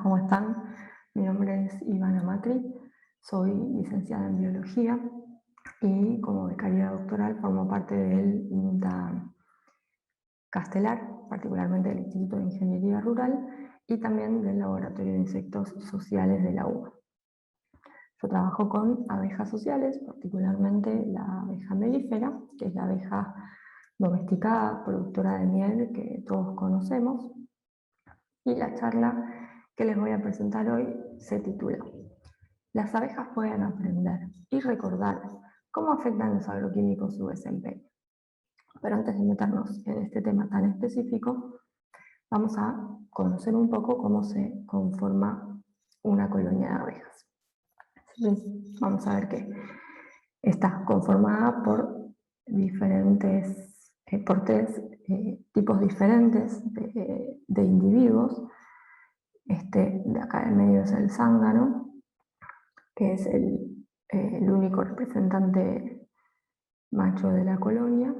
¿Cómo están? Mi nombre es Ivana Macri, soy licenciada en Biología y como becaria doctoral formo parte del INTA Castelar, particularmente del Instituto de Ingeniería Rural y también del Laboratorio de Insectos Sociales de la UBA. Yo trabajo con abejas sociales, particularmente la abeja melífera, que es la abeja domesticada, productora de miel que todos conocemos, y la charla que les voy a presentar hoy se titula "Las abejas pueden aprender y recordar cómo afectan los agroquímicos su desempeño". Pero antes de meternos en este tema tan específico, vamos a conocer un poco cómo se conforma una colonia de abejas. Entonces, vamos a ver que está conformada por tres tipos diferentes de individuos. Este de acá en medio es el zángano, que es el único representante macho de la colonia.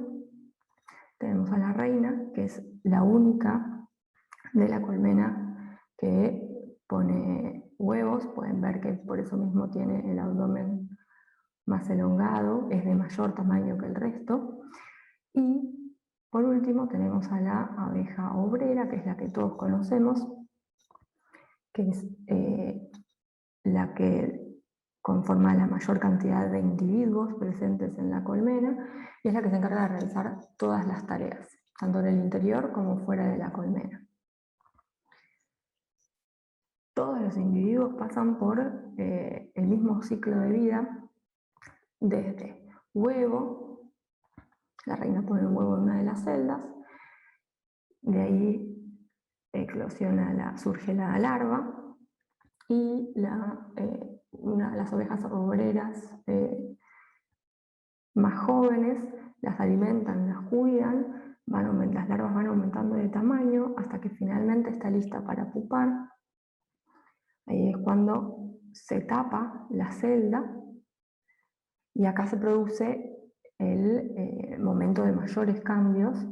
Tenemos a la reina, que es la única de la colmena que pone huevos. Pueden ver que por eso mismo tiene el abdomen más elongado, es de mayor tamaño que el resto. Y por último tenemos a la abeja obrera, que es la que todos conocemos, que es la que conforma la mayor cantidad de individuos presentes en la colmena y es la que se encarga de realizar todas las tareas, tanto en el interior como fuera de la colmena. Todos los individuos pasan por el mismo ciclo de vida, desde huevo, la reina pone un huevo en una de las celdas, de ahí eclosiona, surge la larva, y una de las ovejas obreras más jóvenes las alimentan, las cuidan, las larvas van aumentando de tamaño hasta que finalmente está lista para pupar. Ahí es cuando se tapa la celda y acá se produce el momento de mayores cambios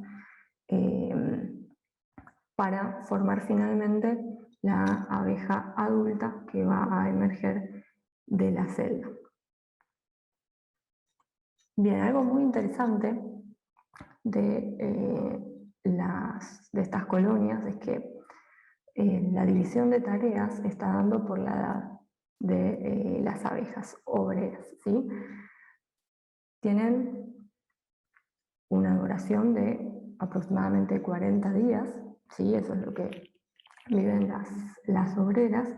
para formar finalmente la abeja adulta que va a emerger de la celda. Bien, algo muy interesante de estas colonias es que la división de tareas está dando por la edad de las abejas obreras, ¿sí? Tienen una duración de aproximadamente 40 días, ¿sí? Eso es lo que viven las obreras,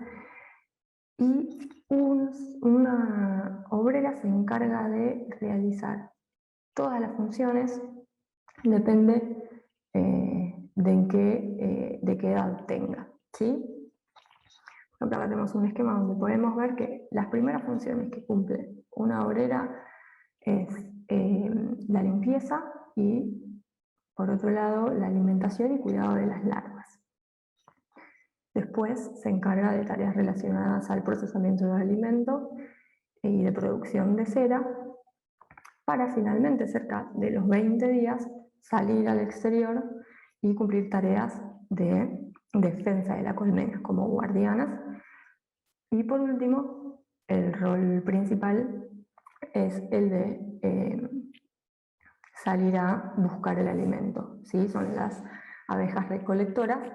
y una obrera se encarga de realizar todas las funciones, depende de qué edad tenga, ¿sí? Por ejemplo, acá tenemos un esquema donde podemos ver que las primeras funciones que cumple una obrera es la limpieza y, por otro lado, la alimentación y cuidado de las larvas. Después se encarga de tareas relacionadas al procesamiento del alimento y de producción de cera, para finalmente, cerca de los 20 días, salir al exterior y cumplir tareas de defensa de la colmena como guardianas. Y por último, el rol principal es el de salir a buscar el alimento, ¿sí? Son las abejas recolectoras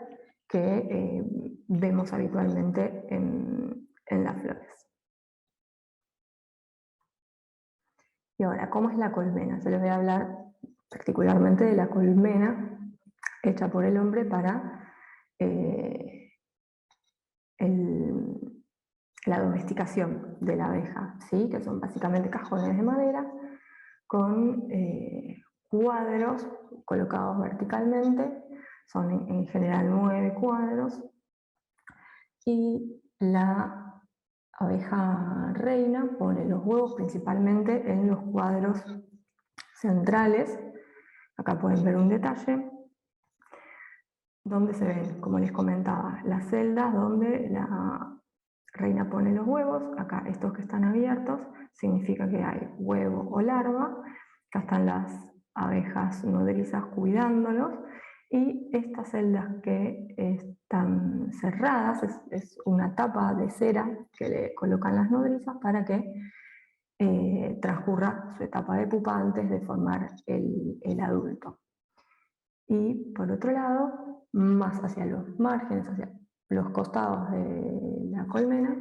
que vemos habitualmente en las flores. Y ahora, ¿cómo es la colmena? Yo les voy a hablar particularmente de la colmena hecha por el hombre para la domesticación de la abeja, ¿sí? Que son básicamente cajones de madera con cuadros colocados verticalmente, son en general 9 cuadros, y la abeja reina pone los huevos principalmente en los cuadros centrales. Acá pueden ver un detalle donde se ven, como les comentaba, las celdas donde la reina pone los huevos. Acá estos que están abiertos significa que hay huevo o larva. Acá están las abejas nodrizas cuidándolos, Y estas celdas que están cerradas, es una tapa de cera que le colocan las nodrizas para que transcurra su etapa de pupa antes de formar el adulto. Y por otro lado, más hacia los márgenes, hacia los costados de la colmena,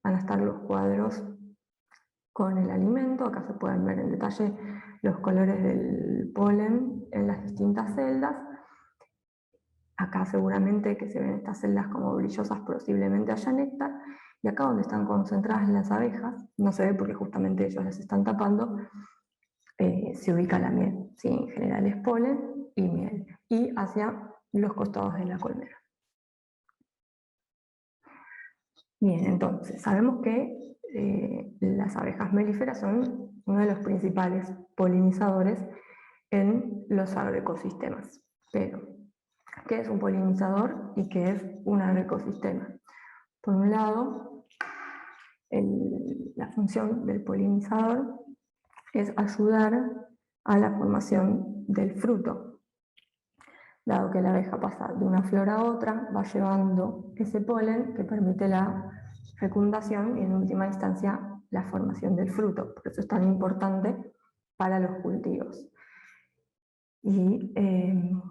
van a estar los cuadros con el alimento. Acá se pueden ver en detalle los colores del polen en las distintas celdas. Acá seguramente que se ven estas celdas como brillosas, posiblemente haya néctar. Y acá donde están concentradas las abejas, no se ve porque justamente ellos las están tapando, se ubica la miel. ¿Sí? En general es polen y miel. Y hacia los costados de la colmena. Bien, entonces, sabemos que las abejas melíferas son uno de los principales polinizadores en los agroecosistemas. Pero, ¿qué es un polinizador y qué es un agroecosistema? Por un lado, la función del polinizador es ayudar a la formación del fruto. Dado que la abeja pasa de una flor a otra, va llevando ese polen que permite la fecundación y en última instancia la formación del fruto. Por eso es tan importante para los cultivos. Y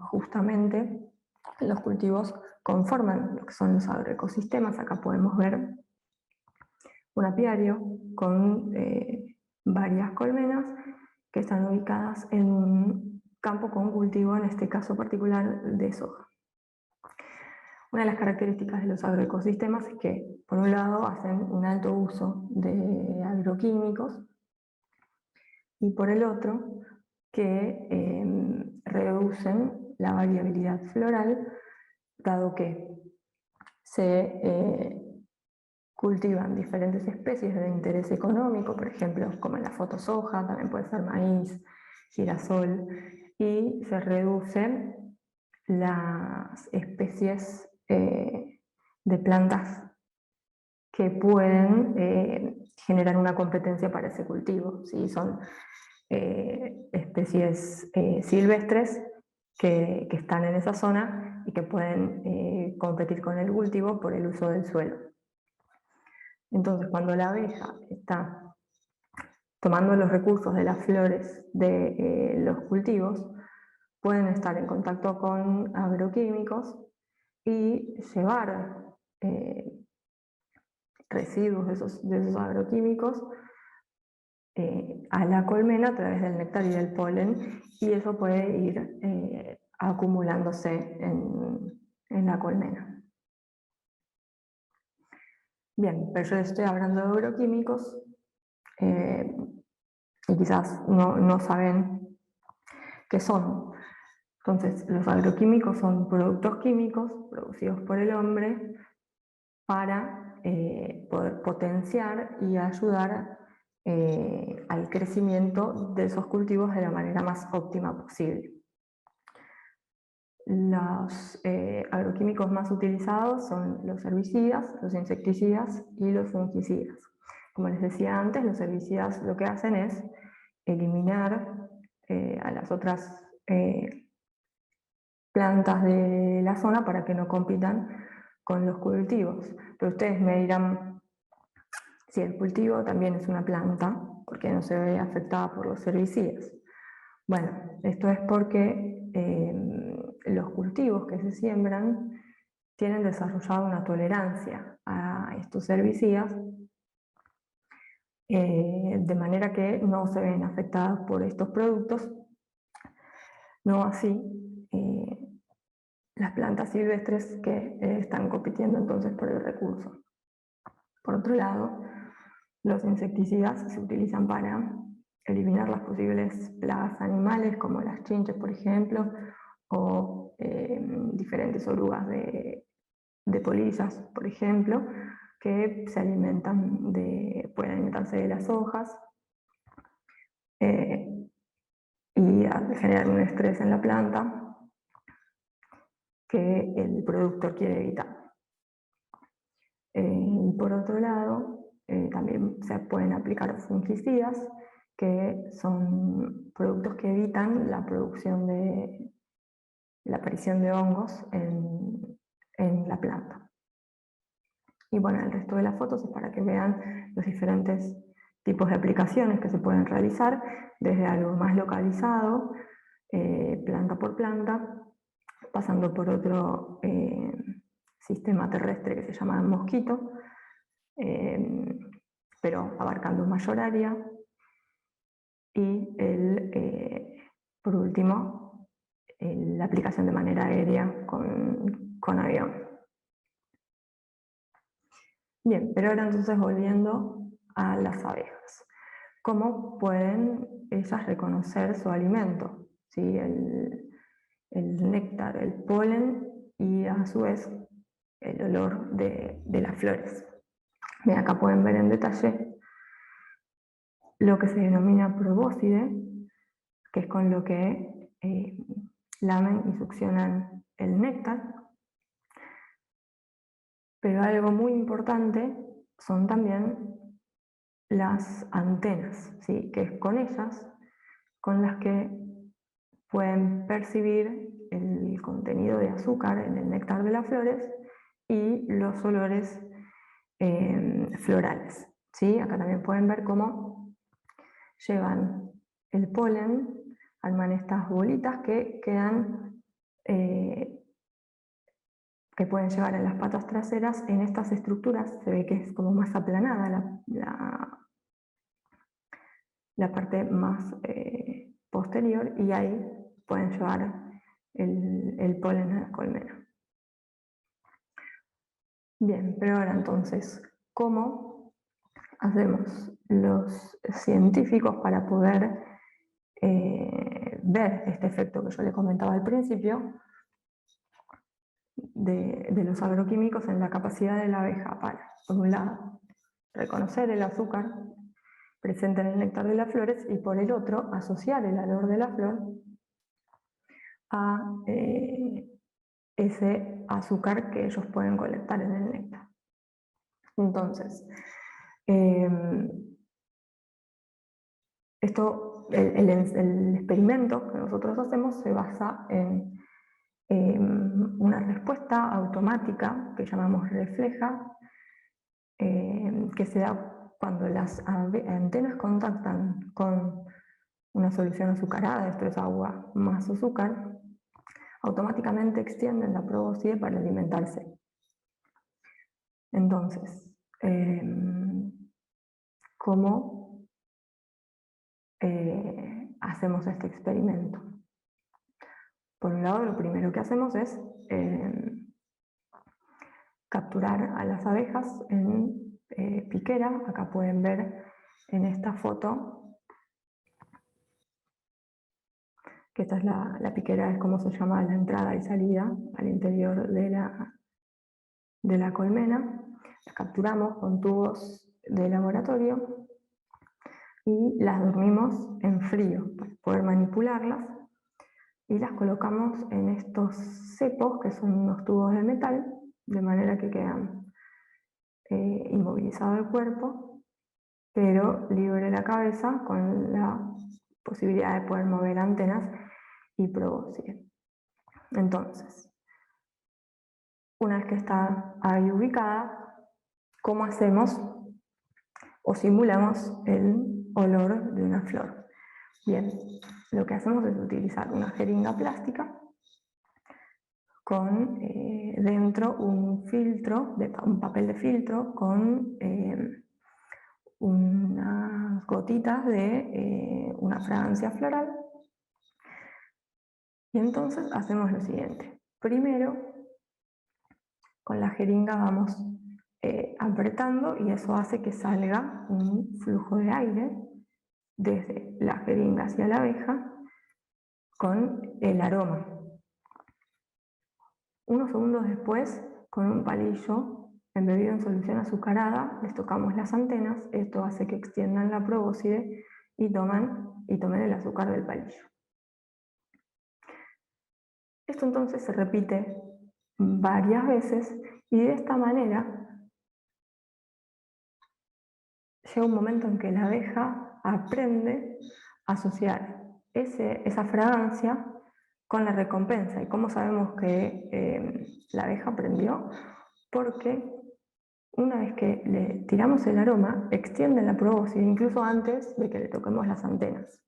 justamente los cultivos conforman lo que son los agroecosistemas. Acá podemos ver un apiario con varias colmenas que están ubicadas en un campo con cultivo, en este caso particular, de soja. Una de las características de los agroecosistemas es que, por un lado, hacen un alto uso de agroquímicos y por el otro, que reducen la variabilidad floral, dado que se cultivan diferentes especies de interés económico, por ejemplo, como la fotosoja, también puede ser maíz, girasol, y se reducen las especies de plantas que pueden generar una competencia para ese cultivo. ¿Sí? Son especies silvestres que están en esa zona y que pueden competir con el cultivo por el uso del suelo. Entonces, cuando la abeja está tomando los recursos de las flores de los cultivos, pueden estar en contacto con agroquímicos y llevar residuos de esos agroquímicos a la colmena a través del néctar y del polen, y eso puede ir acumulándose en la colmena. Bien, pero yo estoy hablando de agroquímicos y quizás no saben qué son. Entonces, los agroquímicos son productos químicos producidos por el hombre para poder potenciar y ayudar al crecimiento de esos cultivos de la manera más óptima posible. Los agroquímicos más utilizados son los herbicidas, los insecticidas y los fungicidas. Como les decía antes, los herbicidas lo que hacen es eliminar a las otras plantas de la zona para que no compitan con los cultivos. Pero ustedes me dirán si el cultivo también es una planta, porque no se ve afectada por los herbicidas. Bueno, esto es porque los cultivos que se siembran tienen desarrollado una tolerancia a estos herbicidas, de manera que no se ven afectadas por estos productos, no así las plantas silvestres que están compitiendo entonces por el recurso. Por otro lado, los insecticidas se utilizan para eliminar las posibles plagas animales, como las chinches, por ejemplo, o diferentes orugas de polillas, por ejemplo, que se alimentan pueden alimentarse de las hojas y generar un estrés en la planta que el productor quiere evitar. Y por otro lado, también se pueden aplicar fungicidas, que son productos que evitan la producción la aparición de hongos en la planta. Y bueno, el resto de las fotos es para que vean los diferentes tipos de aplicaciones que se pueden realizar, desde algo más localizado, planta por planta, pasando por otro sistema terrestre que se llama mosquito, pero abarcando mayor área, y por último, la aplicación de manera aérea con avión. Bien, pero ahora entonces volviendo a las abejas. ¿Cómo pueden ellas reconocer su alimento? ¿Sí? El néctar, el polen y a su vez el olor de las flores. Bien, acá pueden ver en detalle lo que se denomina probóscide, que es con lo que lamen y succionan el néctar. Pero algo muy importante son también las antenas, ¿sí? Que es con ellas con las que pueden percibir el contenido de azúcar en el néctar de las flores y los olores florales. ¿Sí? Acá también pueden ver cómo llevan el polen, arman estas bolitas que quedan, que pueden llevar en las patas traseras en estas estructuras. Se ve que es como más aplanada la parte más posterior, y ahí pueden llevar el polen a la colmena. Bien, pero ahora entonces, ¿cómo hacemos los científicos para poder ver este efecto que yo le comentaba al principio de los agroquímicos en la capacidad de la abeja para, por un lado, reconocer el azúcar presente en el néctar de las flores, y por el otro, asociar el olor de la flor a ese azúcar que ellos pueden colectar en el néctar? Entonces, el experimento que nosotros hacemos se basa en una respuesta automática que llamamos refleja, que se da cuando las antenas contactan con una solución azucarada, esto es agua más azúcar, automáticamente extienden la probóscide para alimentarse. Entonces, ¿cómo hacemos este experimento? Por un lado, lo primero que hacemos es capturar a las abejas en piquera. Acá pueden ver en esta foto que esta es la piquera, es como se llama la entrada y salida al interior de la colmena. Las capturamos con tubos de laboratorio y las dormimos en frío para poder manipularlas, y las colocamos en estos cepos, que son unos tubos de metal, de manera que quedan inmovilizado el cuerpo, pero libre la cabeza, con la posibilidad de poder mover antenas y probóscide. Entonces, una vez que está ahí ubicada, ¿cómo hacemos o simulamos el olor de una flor? Bien, lo que hacemos es utilizar una jeringa plástica con dentro un filtro, un papel de filtro con unas gotitas de una fragancia floral. Y entonces hacemos lo siguiente. Primero, con la jeringa vamos apretando, y eso hace que salga un flujo de aire desde la jeringa hacia la abeja con el aroma. Unos segundos después, con un palillo embebido en solución azucarada, les tocamos las antenas. Esto hace que extiendan la probóscide y tomen el azúcar del palillo. Esto entonces se repite varias veces, y de esta manera llega un momento en que la abeja aprende a asociar esa fragancia con la recompensa. ¿Y cómo sabemos que la abeja aprendió? Porque una vez que le tiramos el aroma, extiende la probóscide incluso antes de que le toquemos las antenas.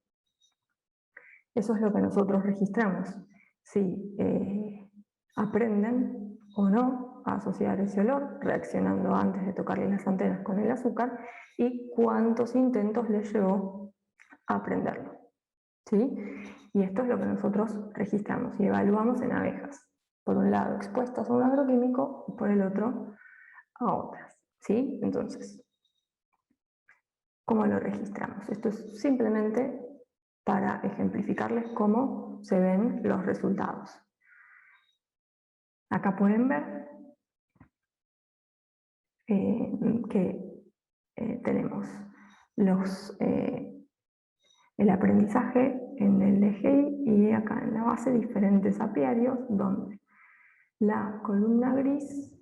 Eso es lo que nosotros registramos. Si aprenden o no a asociar ese olor, reaccionando antes de tocarle las antenas con el azúcar, y cuántos intentos les llevó a aprenderlo. ¿Sí? Y esto es lo que nosotros registramos y evaluamos en abejas. Por un lado, expuestas a un agroquímico, y por el otro, a otras. ¿Sí? Entonces, ¿cómo lo registramos? Esto es simplemente para ejemplificarles cómo se ven los resultados. Acá pueden ver que tenemos el aprendizaje en el eje y acá en la base diferentes apiarios donde la columna gris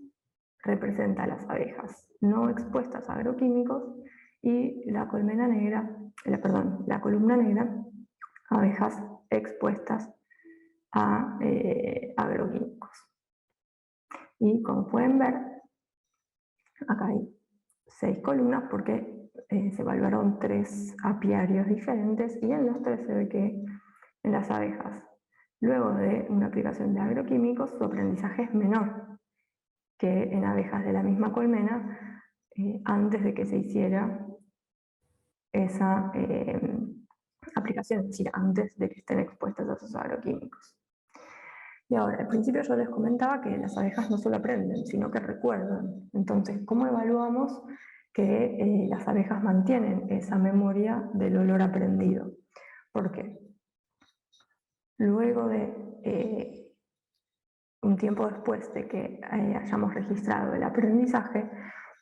representa a las abejas no expuestas a agroquímicos y la columna negra abejas expuestas a agroquímicos. Y como pueden ver, acá hay 6 columnas porque se evaluaron 3 apiarios diferentes y en los 3 se ve que en las abejas, luego de una aplicación de agroquímicos, su aprendizaje es menor que en abejas de la misma colmena antes de que se hiciera esa aplicación, es decir, antes de que estén expuestas a esos agroquímicos. Y ahora, al principio yo les comentaba que las abejas no solo aprenden, sino que recuerdan. Entonces, ¿cómo evaluamos que las abejas mantienen esa memoria del olor aprendido? Porque luego de un tiempo después de que hayamos registrado el aprendizaje,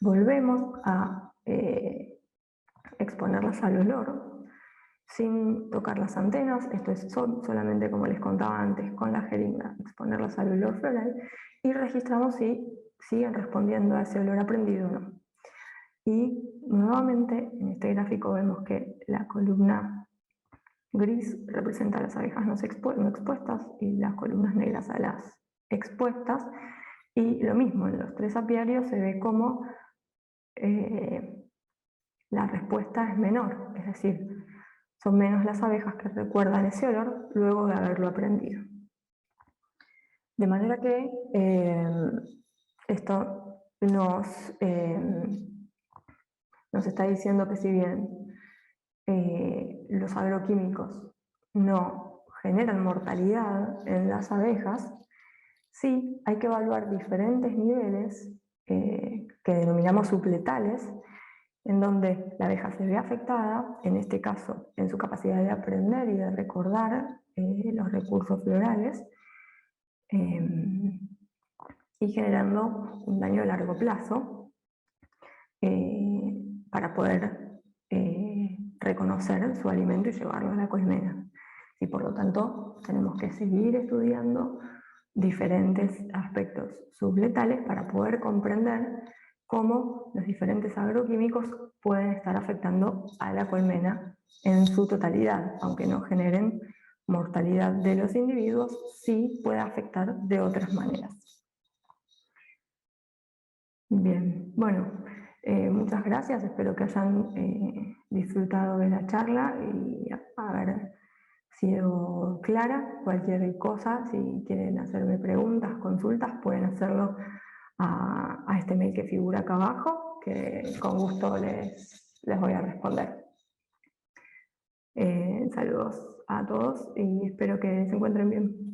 volvemos a exponerlas al olor sin tocar las antenas, esto es solamente como les contaba antes con la jeringa, exponerlas al olor floral y registramos si siguen respondiendo a ese olor aprendido o no. Y nuevamente en este gráfico vemos que la columna gris representa a las abejas no expuestas y las columnas negras a las expuestas, y lo mismo en los 3 apiarios se ve como la respuesta es menor, es decir, son menos las abejas que recuerdan ese olor luego de haberlo aprendido. De manera que esto nos está diciendo que si bien los agroquímicos no generan mortalidad en las abejas, sí hay que evaluar diferentes niveles que denominamos supletales, en donde la abeja se ve afectada, en este caso, en su capacidad de aprender y de recordar los recursos florales, y generando un daño a largo plazo para poder reconocer su alimento y llevarlo a la colmena. Y por lo tanto, tenemos que seguir estudiando diferentes aspectos subletales para poder comprender cómo los diferentes agroquímicos pueden estar afectando a la colmena en su totalidad, aunque no generen mortalidad de los individuos, sí puede afectar de otras maneras. Bien, bueno, muchas gracias, espero que hayan disfrutado de la charla y haber sido clara. Cualquier cosa, si quieren hacerme preguntas, consultas, pueden hacerlo a este mail que figura acá abajo, que con gusto les voy a responder. Saludos a todos y espero que se encuentren bien.